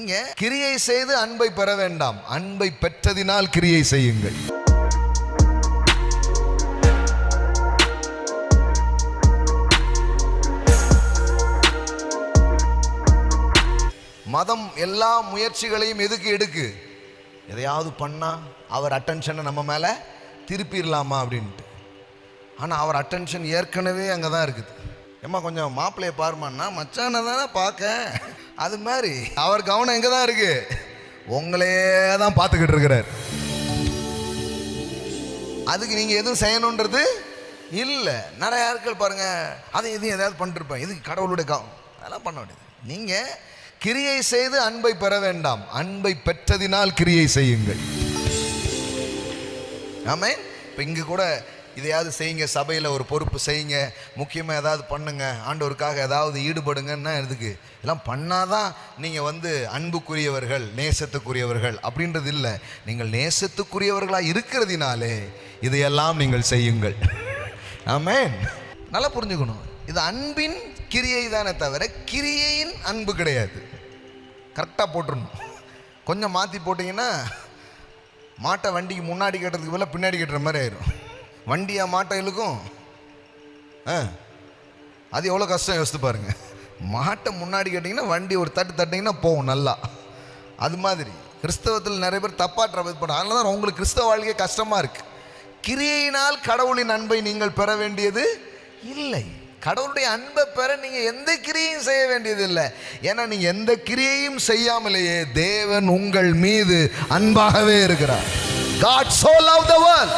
நீங்க கிரியை செய்து அன்பை பெற வேண்டாம், அன்பை பெற்றதினால் கிரியை செய்யுங்கள். மதம் எல்லா முயற்சிகளையும் எதுக்கு எடுக்கு? எதையாவது பண்ணா அவர் அட்டென்ஷனை நம்ம மேல திருப்பிடலாமா அப்படின்ட்டு. ஆனால் அவர் அட்டென்ஷன் ஏற்கனவே அங்கே தான் இருக்குது. ஏம்மா கொஞ்சம் மாப்பிள்ளையை பாருமான்னா, மச்சானை தானே பார்க்க. அது மாதிரி அவர் கவனம் எங்கே தான் இருக்கு? உங்களே தான் பார்த்துக்கிட்டு இருக்கிறார். அதுக்கு நீங்கள் எதுவும் செய்யணுன்றது இல்லை. நிறைய ஆட்கள் பாருங்க, அதை எதையும் எதாவது பண்ணிருப்பேன், இதுக்கு கடவுளுடைய கவனம் அதெல்லாம் பண்ண வேண்டியது. நீங்கள் கிரியை செய்து அன்பை பெற வேண்டாம், அன்பை பெற்றதினால் கிரியை செய்யுங்கள். ஆமென். இப்போ இங்கே கூட இதையாவது செய்யுங்க, சபையில் ஒரு பொறுப்பு செய்யுங்க, முக்கியமாக ஏதாவது பண்ணுங்க, ஆண்டவருக்காக ஏதாவது ஈடுபடுங்கன்னா எதுக்கு? எல்லாம் பண்ணாதான் நீங்கள் அன்புக்குரியவர்கள், நேசத்துக்குரியவர்கள் அப்படின்றது இல்லை. நீங்கள் நேசத்துக்குரியவர்களாக இருக்கிறதினாலே இதையெல்லாம் நீங்கள் செய்யுங்கள். ஆமென். நல்லா புரிஞ்சுக்கணும், இது அன்பின் கிரியை தானே தவிர கிரியையின் அன்பு கிடையாது. கரெக்டாக போட்டுருணும். கொஞ்சம் மாற்றி போட்டிங்கன்னா மாட்டை வண்டிக்கு முன்னாடி கட்டுறதுக்கு பதிலாக பின்னாடி கட்டுற மாதிரி ஆயிரும். வண்டியாக மாட்டை இழுக்கும், அது எவ்வளோ கஷ்டம் யோசித்து பாருங்க. மாட்டை முன்னாடி கட்டிங்கன்னா வண்டி ஒரு தட்டிங்கன்னா போகும் நல்லா. அது மாதிரி கிறிஸ்தவத்தில் நிறைய பேர் தப்பாக ட்ரபிள் பண்ணுறாங்க. அதனால தான் உங்களுக்கு கிறிஸ்தவ வாழ்க்கை கஷ்டமாக இருக்குது. கிரியையினால் கடவுளின் அன்பை நீங்கள் பெற வேண்டியது இல்லை. கடவுளுடைய அன்பை பெற நீங்கள் எந்த கிரியையும் செய்ய வேண்டியது இல்லை. ஏன்னா நீங்கள் எந்த கிரியையும் செய்யாமலேயே தேவன் உங்கள் மீது அன்பாகவே இருக்கிறார். God so loved the world,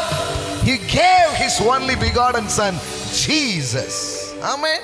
He gave His only begotten Son, Jesus. Amen.